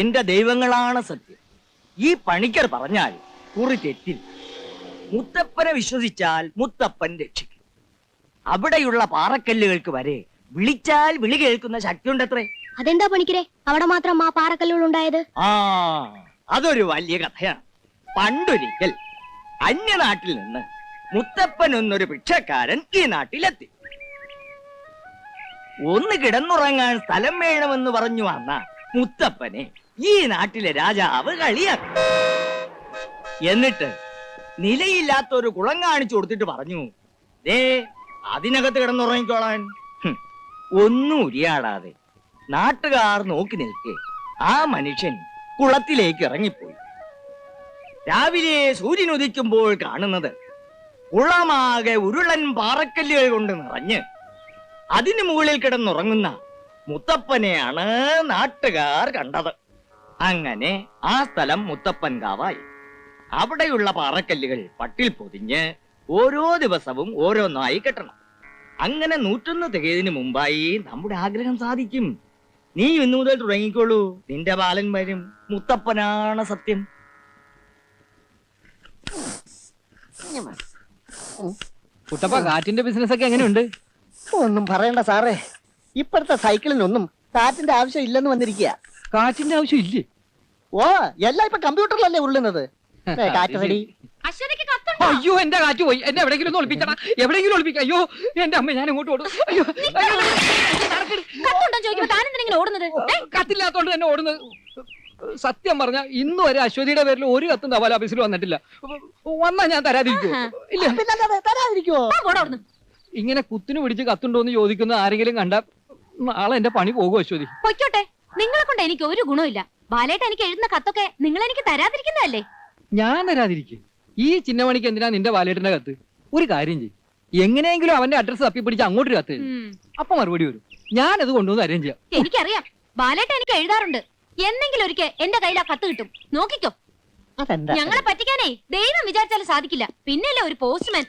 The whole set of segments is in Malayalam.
എന്റെ ദൈവങ്ങളാണ് സത്യം. ഈ പണിക്കർ പറഞ്ഞാൽ കുറി തെറ്റിൽ. മുത്തപ്പനെ വിശ്വസിച്ചാൽ മുത്തപ്പൻ രക്ഷിക്കും. അവിടെയുള്ള പാറക്കല്ലുകൾക്ക് വരെ വിളിച്ചാൽ വിളി കേൾക്കുന്ന ശക്തിയുണ്ടത്രേ. അതെന്താ പണിക്കരെ അവിടെ മാത്രം ആ പാറക്കല്ലുകൾ ഉണ്ടായത്? ആ, അതൊരു വലിയ കഥയാണ്. പണ്ടൊരിക്കൽ അന്യനാട്ടിൽ നിന്ന് മുത്തപ്പൻ എന്നൊരു ഭിക്ഷക്കാരൻ ഈ നാട്ടിലെത്തി. ഒന്ന് കിടന്നുറങ്ങാൻ സ്ഥലം വേണമെന്ന് പറഞ്ഞു വന്ന മുത്തപ്പനെ ഈ നാട്ടിലെ രാജാവ് കളിയാക്കി. എന്നിട്ട് നിലയില്ലാത്ത ഒരു കുളം കാണിച്ചു കൊടുത്തിട്ട് പറഞ്ഞു, ദേ അതിനകത്ത് കിടന്നുറങ്ങിക്കോളാൻ. ഒന്നും ഉരിയാടാതെ നാട്ടുകാർ നോക്കി നിൽക്കെ ആ മനുഷ്യൻ കുളത്തിലേക്ക് ഇറങ്ങിപ്പോയി. രാവിലെ സൂര്യൻ ഉദിക്കുമ്പോൾ കാണുന്നത് കുളമാകെ ഉരുളൻ പാറക്കല്ലുകൾ കൊണ്ട് നിറഞ്ഞ് അതിനു മുകളിൽ കിടന്നുറങ്ങുന്ന മുത്തപ്പനെയാണ് നാട്ടുകാർ കണ്ടത്. അങ്ങനെ ആ സ്ഥലം മുത്തപ്പൻ കാവായി. അവിടെയുള്ള പാറക്കല്ലുകൾ പട്ടിൽ പൊതിഞ്ഞ് ഓരോ ദിവസവും ഓരോന്നായി കെട്ടണം. അങ്ങനെ 101 തികയതിനു മുമ്പായി നമ്മുടെ ആഗ്രഹം സാധിക്കും. നീ ഇന്നു മുതൽ തുടങ്ങിക്കോളൂ, നിന്റെ ബാലൻ വരും. മുത്തപ്പനാണ് സത്യം. കുട്ടപ്പ, കാറ്റിന്റെ ബിസിനസ് ഒക്കെ എങ്ങനെയുണ്ട്? ഒന്നും പറയണ്ട സാറേ, ഇപ്പോഴത്തെ സൈക്കിളിനൊന്നും കാറ്റിന്റെ ആവശ്യം ഇല്ലെന്ന് വന്നിരിക്കുക. കാറ്റിന്റെ ആവശ്യം ഇല്ലേ? ഓ, എല്ലാം ഇപ്പൊ കമ്പ്യൂട്ടറിലല്ലേ ഉള്ളുന്നത്. കാറ്റ് റെഡി. അയ്യോ, എന്റെ കാറ്റ് പോയി. എന്നെ എവിടെയെങ്കിലും ഒന്ന് ഒളിപ്പിച്ചടാ, എവിടെയെങ്കിലും ഒളിപ്പിക്കാം. അയ്യോ എന്റെ അമ്മ, ഞാൻ ഇങ്ങോട്ട് ഓടും. അയ്യോ, കത്തില്ലാത്തോണ്ട് തന്നെ ഓടുന്നത്. സത്യം പറഞ്ഞ ഇന്ന് വരെ അശ്വതിയുടെ പേരിൽ ഒരു കത്തും തപാൽ ഓഫീസിൽ വന്നിട്ടില്ല. വന്നാ ഞാൻ തരാതിരിക്കുവോ? ഇല്ല. ഇങ്ങനെ കുത്തിനു പിടിച്ച് കത്തുണ്ടോന്ന് ചോദിക്കുന്ന ആരെങ്കിലും കണ്ട നാളെ എന്റെ പണി പോകും. അശ്വതി പൊയ്ക്കോട്ടെ, നിങ്ങളെ കൊണ്ട് എനിക്ക് ഒരു ഗുണമില്ല. ബാലേട്ട് എനിക്ക് എഴുതുന്ന കത്തൊക്കെ നിങ്ങൾ എനിക്ക് തരാതിരിക്കുന്നതല്ലേ? ഞാൻ തരാതിരിക്കും? ഈ ചിന്നമണിക്ക് എന്തിനാ നിന്റെ വാലേട്ടന്റെ കത്ത്? ഒരു കാര്യം ചെയ്യും, എങ്ങനെയെങ്കിലും അവന്റെ അഡ്രസ് തപ്പിപ്പിടിച്ച് അങ്ങോട്ടൊരു കത്ത് തരും. അപ്പൊ മറുപടി വരും. ഞാനത് കൊണ്ടുവന്ന് അറേഞ്ച് ചെയ്യാം. എനിക്കറിയാം, ബാലേട്ട് എനിക്ക് എഴുതാറുണ്ട്. എന്നെങ്കിലും ഒരിക്കൽ എന്റെ കയ്യിൽ ആ കത്ത് കിട്ടും, നോക്കിക്കോ. ഞങ്ങളെ പറ്റിക്കാനേ ദൈവം വിചാരിച്ചാലും സാധിക്കില്ല. പിന്നെയല്ലേ ഒരു പോസ്റ്റ്മാൻ.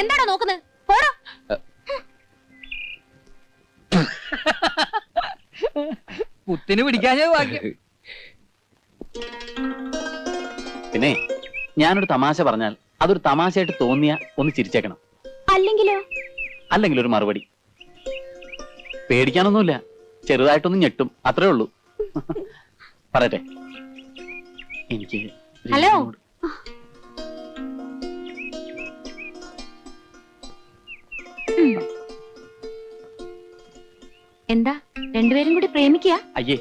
എന്താണോ നോക്കുന്നത്? പോടോ. കുത്തിന് പിടിക്കാഞ്ഞ ഭാഗ്യം. പിന്നെ ഞാനൊരു തമാശ പറഞ്ഞാൽ അതൊരു തമാശയായിട്ട് തോന്നിയ ഒന്ന് ചിരിച്ചേക്കണം. അല്ലെങ്കിൽ ഒരു മറുപടി. പേടിക്കാനൊന്നുമില്ല, ചെറുതായിട്ടൊന്ന് ഞെട്ടും, അത്രേ ഉള്ളൂ. പറയട്ടെ? എനിക്ക് ഹലോ, എന്താ രണ്ടുപേരും കൂടി പ്രേമിക്കുക? അയ്യേ,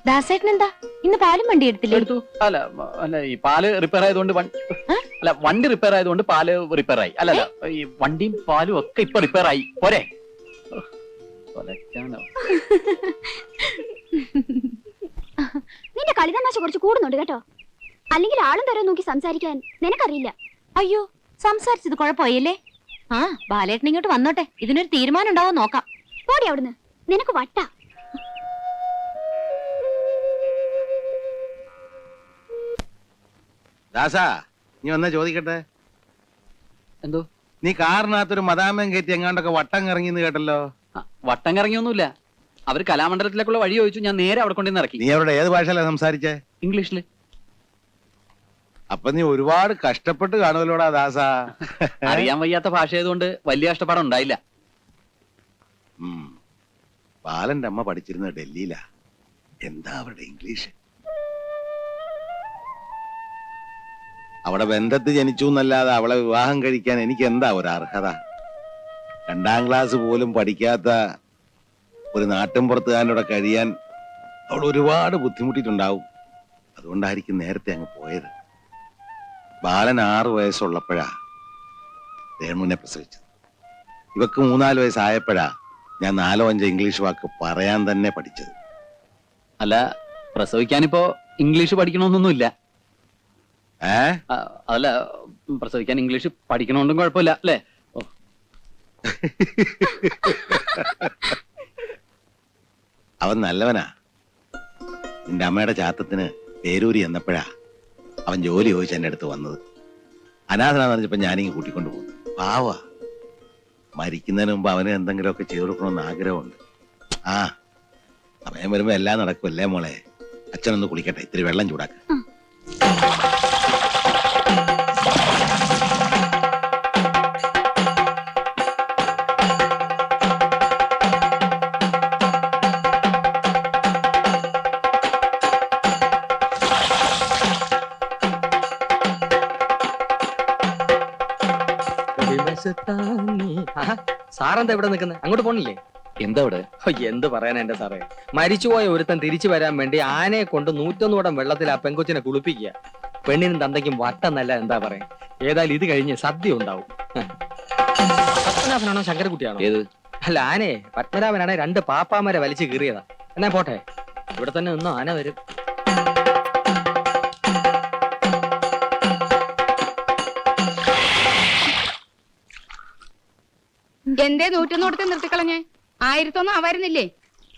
ദാസേട്ടൻ എന്താ ഇന്ന് പാലും വണ്ടി എടുത്തില്ലേ? എടുത്തു. അല്ല അല്ല, ഈ പാല് റിപ്പയർ ആയതുകൊണ്ട് അല്ല, വണ്ടി റിപ്പയർ ആയതുകൊണ്ട് പാല് റിപ്പയർ ആയി. അല്ലല്ല, ഈ വണ്ടിയും പാലും ഒക്കെ ഇപ്പൊ റിപ്പയർ ആയി. പോരെ? നിന്റെ കളിതമാശ കുറച്ച് കൂടുന്നുണ്ട് കേട്ടോ. അല്ലെങ്കിൽ ആളും തരം നോക്കി സംസാരിക്കാൻ നിനക്കറിയില്ല. അയ്യോ, സംസാരിച്ചത് കുഴപ്പമായല്ലേ? ആ, ബാലേട്ടൻ ഇങ്ങോട്ട് വന്നോട്ടെ, ഇതിനൊരു തീരുമാനം ഉണ്ടാവോ നോക്കാം. പോടി അവിടുന്ന്, നിനക്ക് വട്ട. ദാസാ, നീ വന്നാ ചോദിക്കട്ടെ. എന്തോ? നീ കാറിനകത്തൊരു മദാമയം കയറ്റി എങ്ങാണ്ടൊക്കെ വട്ടം കറങ്ങിന്ന് കേട്ടല്ലോ. വട്ടം കറങ്ങിയൊന്നുമില്ല. അവര് കലാമണ്ഡലത്തിലേക്കുള്ള വഴി ചോദിച്ചു, ഞാൻ നേരെ അവിടെ കൊണ്ടുവന്ന് ഇറക്കി. നീ അവരുടെ ഏത് ഭാഷയിലാ സംസാരിച്ചേ? ഇംഗ്ലീഷില്. അപ്പൊ നീ ഒരുപാട് കഷ്ടപ്പെട്ട് കാണുമല്ലോടാ ദാസാ. അറിയാൻ വയ്യാത്ത ഭാഷ ആയതുകൊണ്ട് വലിയ കഷ്ടപ്പാടം ഉണ്ടായില്ല. ബാലന്റെ അമ്മ പഠിച്ചിരുന്നത് ഡൽഹിയിലാ. എന്താ അവരുടെ ഇംഗ്ലീഷ്? അവിടെ ബന്ധത്ത് ജനിച്ചു എന്നല്ലാതെ അവളെ വിവാഹം കഴിക്കാൻ എനിക്ക് എന്താ ഒരു അർഹത? 2ാം ക്ലാസ് പോലും പഠിക്കാത്ത ഒരു നാട്ടിൻപുറത്തുകാരനോടെ കഴിയാൻ അവൾ ഒരുപാട് ബുദ്ധിമുട്ടിയിട്ടുണ്ടാവും. അതുകൊണ്ടായിരിക്കും നേരത്തെ അങ്ങ് പോയത്. ബാലൻ 6 വയസ്സുള്ളപ്പോഴാ രേണുവിനെ പ്രസവിച്ചത്. ഇവക്ക് 3-4 വയസ്സായപ്പോഴാ ഞാൻ 4-5 ഇംഗ്ലീഷ് വാക്ക് പറയാൻ തന്നെ പഠിച്ചത്. അല്ല, പ്രസവിക്കാനിപ്പോ ഇംഗ്ലീഷ് പഠിക്കണമെന്നൊന്നുമില്ല. അല്ല, പ്രസവിക്കാൻ ഇംഗ്ലീഷ് പഠിക്കണോണ്ടും കുഴപ്പമില്ല അല്ലേ? അവൻ നല്ലവനാ. നിന്റെ അമ്മയുടെ ചാത്തത്തിന് പേരൂരി എന്നപ്പോഴാ അവൻ ജോലി ചോദിച്ച് എന്റെ അടുത്ത് വന്നത്. അനാഥനാന്ന് പറഞ്ഞപ്പോ ഞാനിങ്ങ് കൂട്ടിക്കൊണ്ട് പോകുന്നു. പാവാ. മരിക്കുന്നതിന് മുമ്പ് അവന് എന്തെങ്കിലുമൊക്കെ ചെയ്തു കൊടുക്കണമെന്ന് ആഗ്രഹമുണ്ട്. ആ സമയം വരുമ്പോ എല്ലാം നടക്കുമല്ലേ മോളെ. അച്ഛനൊന്ന് കുളിക്കട്ടെ, ഇത്തിരി വെള്ളം ചൂടാക്ക. സാറെന്താ ഇവിടെ നിൽക്കുന്നത്? അങ്ങോട്ട് പോണില്ലേ? എന്താ ഇവിടെ? എന്ത് പറയാനാ എന്റെ സാറേ, മരിച്ചുപോയ ഒരുത്തൻ തിരിച്ചു വരാൻ വേണ്ടി ആനയെ കൊണ്ട് 101 കുടം വെള്ളത്തിൽ ആ പെങ്കൊച്ചിനെ കുളിപ്പിക്കുക. പെണ്ണിനും തന്തയ്ക്കും വട്ടെന്നല്ല, എന്താ പറയാ. ഏതായാലും ഇത് കഴിഞ്ഞ് സദ്യ ഉണ്ടാവും. പത്മനാഭനാണോ ശങ്കരകുട്ടിയാണോ? ഏത്? അല്ല, ആനയെ. പത്മനാഭനാണെ 2 പാപ്പാമാരെ വലിച്ചു കീറിയതാ. എന്നാ പോട്ടെ, ഇവിടെ തന്നെ നിന്നോ, ആന വരും. എന്തേ 101 കൊടുത്ത് നിർത്തിക്കളഞ്ഞേ? 1001 ആവായിരുന്നില്ലേ?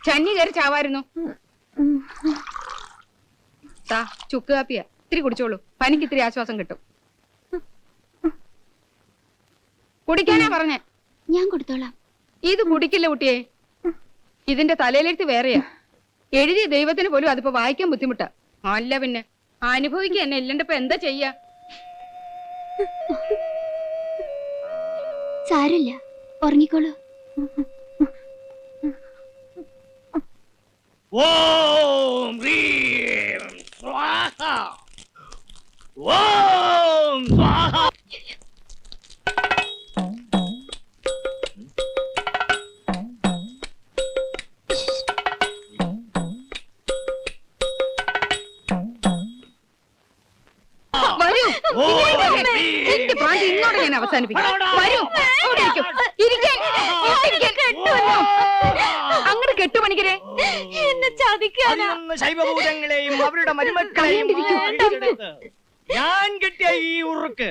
ചന്നി കയറി ചാവായിരുന്നു. ചുക്ക് കാപ്പിയ, ഇത്തിരി കുടിച്ചോളൂ, പനിക്ക് ഇത്തിരി ആശ്വാസം കിട്ടും. കുടിക്കാനാ പറഞ്ഞേ. ഞാൻ കൊടുത്തോളാം. ഇത് കുടിക്കില്ല കുട്ടിയെ, ഇതിന്റെ തലയിലെടുത്ത് വേറെയാ. എഴുതിയ ദൈവത്തിന് പോലും അതിപ്പോ വായിക്കാൻ ബുദ്ധിമുട്ടാ. അല്ല പിന്നെ അനുഭവിക്കുക എന്നെ ഇല്ലണ്ടപ്പോ എന്താ ചെയ്യാ? സാരമില്ല, ഉറങ്ങിക്കോളൂ. ഓം ഹ്രീം സ്വാഹ. ഓം സ്വാഹ. വരൂ, എന്റെ പ്രാന്ത് ഇങ്ങോട്ട് ഞാൻ അവസാനിപ്പിക്കാം. വരൂ, അവിടെ ഇരിക്കൂ. ഇരിക്കാൻ, അങ്ങോട്ട് കെട്ടുപണിക്കരെ എന്നെ ചതിക്കാനാ. 11 ശൈവഭൂതങ്ങളെയും അവരുടെ മരുമക്കളെയും ഞാൻ കെട്ടിയ ഈ ഉറുക്ക്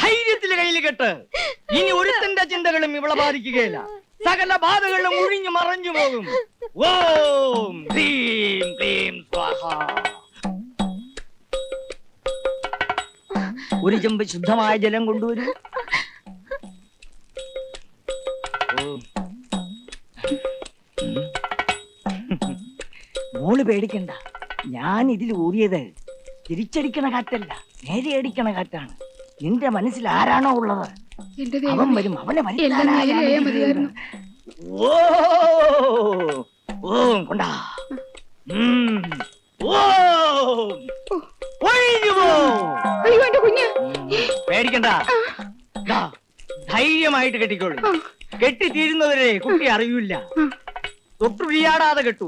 ധൈര്യത്തില് കയ്യിൽ കെട്ട്. ഇനി ഒരുത്തന്റെ ചിന്തകളും ഇവളെ ബാധിക്കുകയില്ല. സകല ബാധകളും ഒഴിഞ്ഞു മറഞ്ഞു പോകും. ഓം ഹ്രീം ക്ലീം സ്വാഹ. ഒരു ചെമ്പ് ശുദ്ധമായ ജലം കൊണ്ടുവരൂ. മോള് പേടിക്കണ്ട, ഞാൻ ഇതിൽ ഊറിയത് തിരിച്ചടിക്കണ കാറ്റല്ല, നേരെ അടിക്കണ കാറ്റാണ്. നിന്റെ മനസ്സിൽ ആരാണോ ഉള്ളത് എന്റെ അവൻ വരും, അവനെ എല്ലാം നേരെയായാ മതിയായിരുന്നു. ഓം കൊണ്ടാ. അയ്യോ എന്റെ കുഞ്ഞ്, പേടിക്കണ്ട, ദാ, ധൈര്യമായിട്ട് കെട്ടിക്കോളൂ. കെട്ടിത്തീരുന്നവരെ കുട്ടി അറിയില്ല. തൊട്ടുരിയാടാതെ കെട്ടു.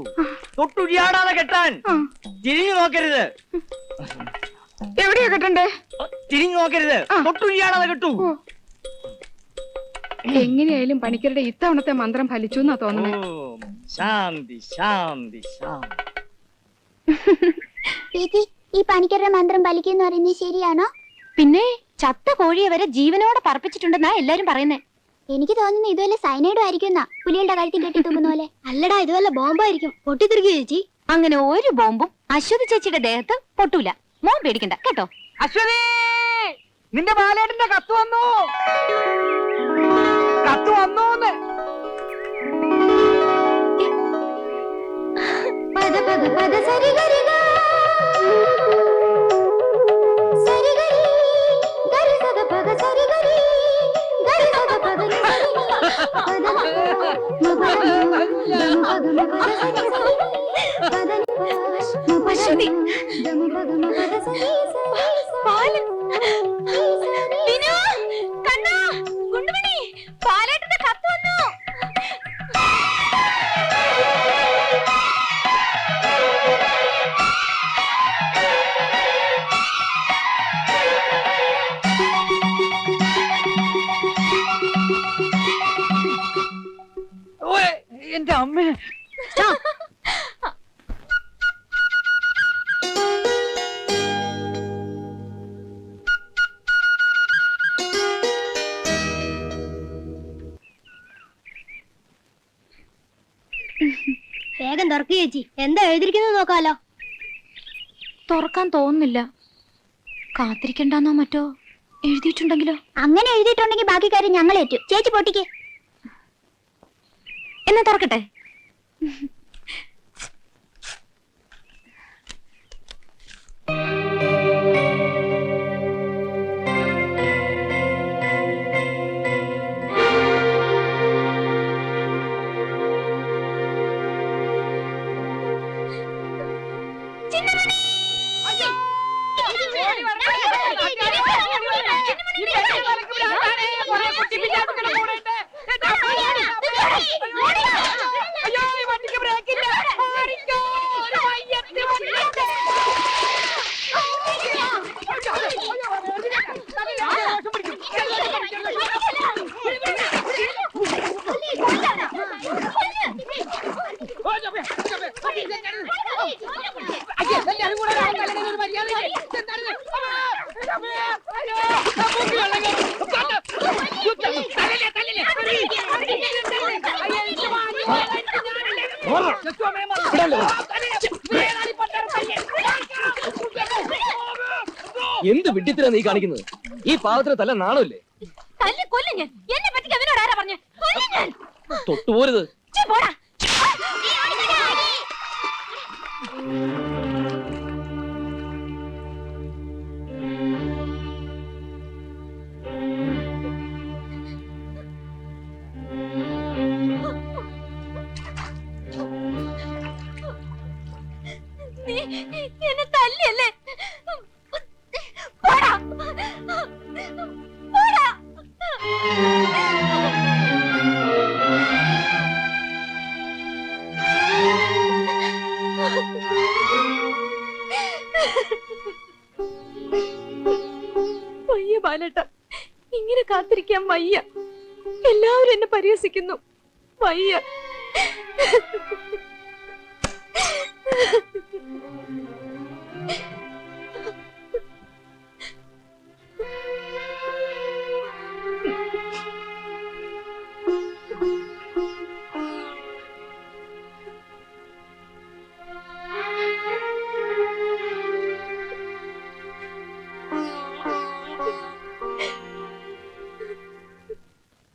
തൊട്ടുരിയാടാതെ കെട്ടാൻ. തിരിഞ്ഞു നോക്കരുത്. എവിടെയാ കെട്ടണ്ടേ? തിരിഞ്ഞു നോക്കരുത്. തൊട്ടുരിയാടാതെ കെട്ടു. എങ്ങനെയായാലും പണിക്കരുടെ ഇത്തവണത്തെ മന്ത്രം ഫലിച്ചു എന്നാ തോന്നുന്നത്. ഓം ശാന്തി ശാന്തി ശാന്തി. ചേച്ചി, ഈ പണിക്കരുടെ മന്ത്രം ഫലിക്കുന്നു പറയുന്നത് ശരിയാണോ? പിന്നെ ചത്ത കോഴിയെ വരെ ജീവനോടെ പറപ്പിച്ചിട്ടുണ്ടെന്നാ എല്ലാരും പറയുന്നേ. എനിക്ക് തോന്നുന്നു ഇതുവല്ല സൈനൈഡും ആയിരിക്കുന്ന പുലിയുടെ കഴുത്തിൽ കെട്ടി തൂക്കുന്ന പോലെ. അല്ലടാ, ഇതുവല്ല ബോംബായിരിക്കും. പൊട്ടിത്തെറിക്കുക ചേച്ചി. അങ്ങനെ ഒരു ബോംബും അശ്വതി ചേച്ചിയുടെ ദേഹത്ത് പൊട്ടൂല. മോൻ പേടിക്കണ്ട കേട്ടോ. അശ്വതി, നിന്റെ ബാലേട്ടന്റെ കത്ത് വന്നു. കത്ത് വന്നൂന്ന്. പദ പദ പദ സരി ഗരി ഗ സരി ഗരി ഗരി സദ പദ സരി ഗരി ഗരി സദ പദ നി സരി പദ ന പദ അശ്വതി, പാല്. വിനു, കണ്ണാ, ഗുണ്ടുമണി, പാലേട്ടന്റെ കത്ത് വന്നു. എന്റെ അമ്മ. വേഗം തുറക്കുക ചേച്ചി. എന്താ എഴുതിയിരിക്കുന്നത് നോക്കാലോ. തുറക്കാൻ തോന്നുന്നില്ല. കാത്തിരിക്കണ്ടെന്നോ മറ്റോ എഴുതിയിട്ടുണ്ടെങ്കിലോ? അങ്ങനെ എഴുതിയിട്ടുണ്ടെങ്കിൽ ബാക്കി കാര്യം ഞങ്ങൾ ഏറ്റു. ചേച്ചി പൊട്ടിക്ക്. എന്നാ തുറക്കട്ടെ. എന്ത് വിഡ്ഢിത്തരാ നീ കാണിക്കുന്നത്? ഈ പാവത്തിന് തല്ല നാണമില്ലേ? എന്നെ പറ്റി അവനോട് ആരാ പറഞ്ഞേ? തൊട്ടുപോരുത്. എന്നെ തല്ലിയല്ലേ? പോടാ. പോടാ. വയ്യ ബാലേട്ട, ഇങ്ങനെ കാത്തിരിക്കാൻ വയ്യ. എല്ലാവരും എന്നെ പരിഹസിക്കുന്നു. വയ്യ.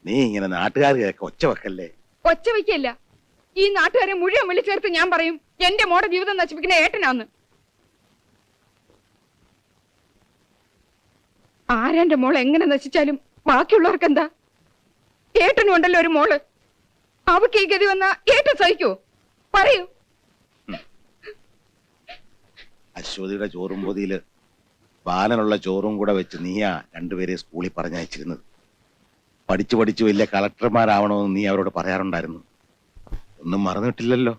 നീ ഇങ്ങനെ നാട്ടുകാർക്കൊക്കെ ഒച്ച വെക്കല്ലേ. ഒച്ച വയ്ക്കല്ല. ഈ നാട്ടുകാരെ മുഴുവൻ വിളിച്ചേർത്ത് ഞാൻ പറയും എന്റെ മോടെ ജീവിതം നശിപ്പിക്കുന്ന ഏട്ടനാന്ന്. ആരാന്റെ മോൾ എങ്ങനെ നശിച്ചാലും ബാക്കിയുള്ളവർക്ക് എന്താ? ഏട്ടനും ഉണ്ടല്ലോ ഒരു മോള്. അവക്ക് ഈ ഗതി വന്നാ ഏട്ടൻ സഹിക്കോ? പറയൂ. അശ്വതിയുടെ ചോറും പൊതിയില് ബാലനുള്ള ചോറും കൂടെ വെച്ച് നീയാ രണ്ടുപേരെ സ്കൂളിൽ പറഞ്ഞയച്ചിരുന്നത്. പഠിച്ചു പഠിച്ചു വലിയ കളക്ടർമാരാവണമെന്ന് നീ അവരോട് പറയാറുണ്ടായിരുന്നു. ഒന്നും മറന്നിട്ടില്ലല്ലോ.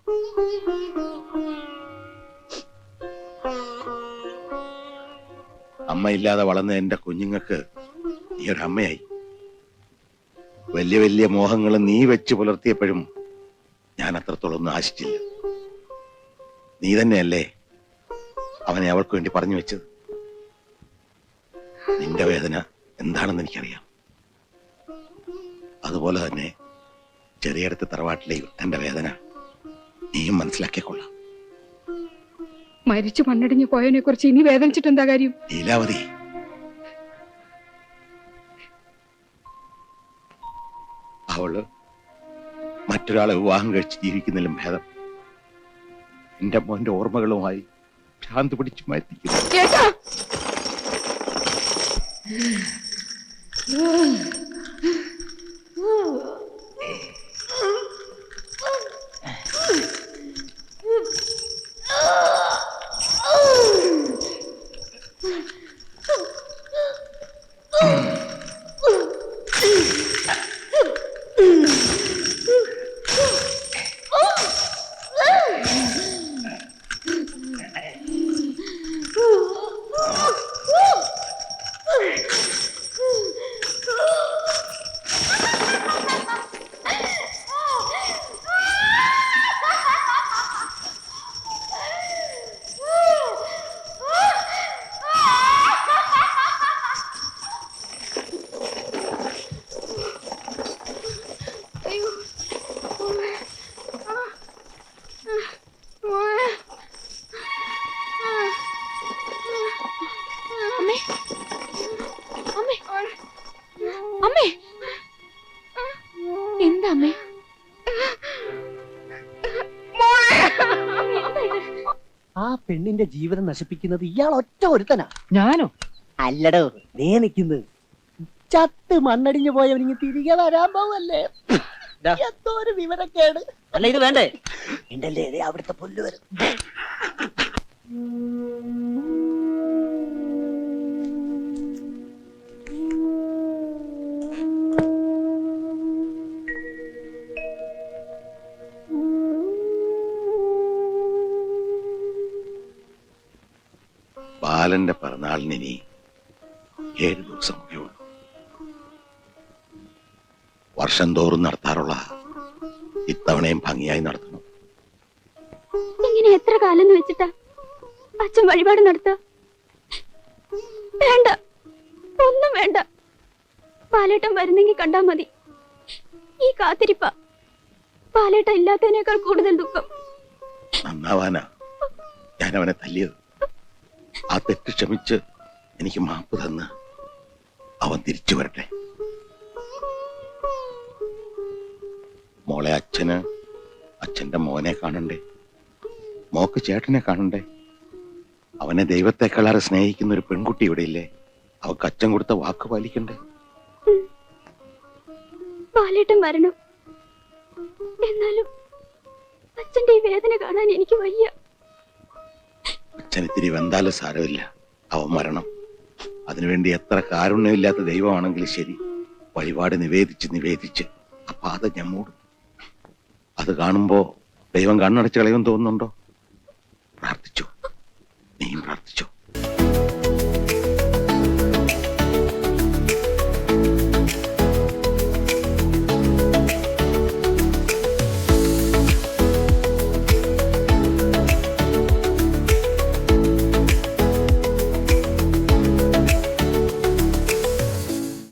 അമ്മയില്ലാതെ വളർന്ന എന്റെ കുഞ്ഞുങ്ങൾക്ക് നീ ഒരു അമ്മയായി. വലിയ വലിയ മോഹങ്ങൾ നീ വെച്ച് പുലർത്തിയപ്പോഴും ഞാൻ അത്രത്തോളം ഒന്നും ആശിച്ചില്ല. നീ തന്നെയല്ലേ അവനെ അവൾക്ക് വേണ്ടി പറഞ്ഞു വെച്ചത്. നിന്റെ വേദന എന്താണെന്ന് എനിക്കറിയാം. അതുപോലെ തന്നെ ചെറിയടത്ത് തറവാട്ടിലെയും എന്റെ വേദന നീയും മനസ്സിലാക്കിക്കൊള്ളാം. മരിച്ചു മണ്ണടിഞ്ഞു പോയതിനെ കുറിച്ച് ഇനി വേദനിച്ചിട്ട് എന്താ കാര്യം? ലീലാവതി, അവള് മറ്റൊരാളെ വിവാഹം കഴിച്ച് ജീവിക്കുന്നതിലും ഭേദം എന്റെ മോന്റെ ഓർമ്മകളുമായി ഭ്രാന്ത് പിടിച്ചു മരിക്കുന്നു. ചേട്ടാ, പെണ്ണിന്റെ ജീവിതം നശിപ്പിക്കുന്നത് ഇയാൾ ഒറ്റ ഒരുത്തനാ. ഞാനോ? അല്ലടോ നീ നിക്കുന്നത്. ചത്ത് മണ്ണടിഞ്ഞു പോയവനിങ്ങ് തിരികെ വരാൻ പോവല്ലേ? എന്തോ ഒരു വിവരക്കേട്. അല്ല ഇത് വേണ്ടേ? ഉണ്ടല്ലേ ദേ അവിടുത്തെ പുല്ല് വരും. ബാലന്റെ പിറന്നാളിന് ഇനി 7 ദിവസം കൂടിയുള്ളൂ. വർഷം തോറും നടത്താറുള്ള ഇത്തവണയും ഭംഗിയായി നടത്തണം. ഇങ്ങനെ എത്ര കാലം എന്ന് വെച്ചിട്ടാ അച്ഛൻ വഴിപാട് നടത്ത? വേണ്ട, ഒന്നും വേണ്ട. പാലേട്ടൻ വരുന്നെങ്കിൽ കണ്ടാ മതി. ഈ കാത്തിരിപ്പ പാലേട്ടൻ ഇല്ലാത്തതിനേക്കാൾ കൂടുതൽ ദുഃഖം. നന്നാവാനാ ഞാൻ അവനെ തല്ലിയത്. ആ തെറ്റ് ക്ഷമിച്ച് എനിക്ക് മാപ്പ് തന്ന് അവൻ തിരിച്ചു വരട്ടെ. മോളെ അച്ഛന് അച്ഛന്റെ മോനെ കാണണ്ടേ, മോക്ക് ചേട്ടനെ കാണണ്ടേ? അവനെ ദൈവത്തെക്കാളേറെ സ്നേഹിക്കുന്ന ഒരു പെൺകുട്ടി ഇവിടെ ഇല്ലേ? അവക്ക് അച്ഛൻ കൊടുത്ത വാക്ക് പാലിക്കണ്ടേ? പാലേട്ടൻ വരണം. എന്നാലും അച്ഛന്റെ ഈ വേദന കാണാൻ എനിക്ക് വയ്യ. അച്ഛൻ ഇത്തിരി വെന്താലും സാരമില്ല, അവൻ മരണം. അതിനുവേണ്ടി എത്ര കാരുണ്യമില്ലാത്ത ദൈവമാണെങ്കിലും ശരി, വഴിപാട് നിവേദിച്ച് ആ പാത ഞാൻ മൂടും. അത് കാണുമ്പോ ദൈവം കണ്ണടച്ച് കളയുമെന്ന് തോന്നുന്നുണ്ടോ? പ്രാർത്ഥിച്ചു, നീയും പ്രാർത്ഥിച്ചു.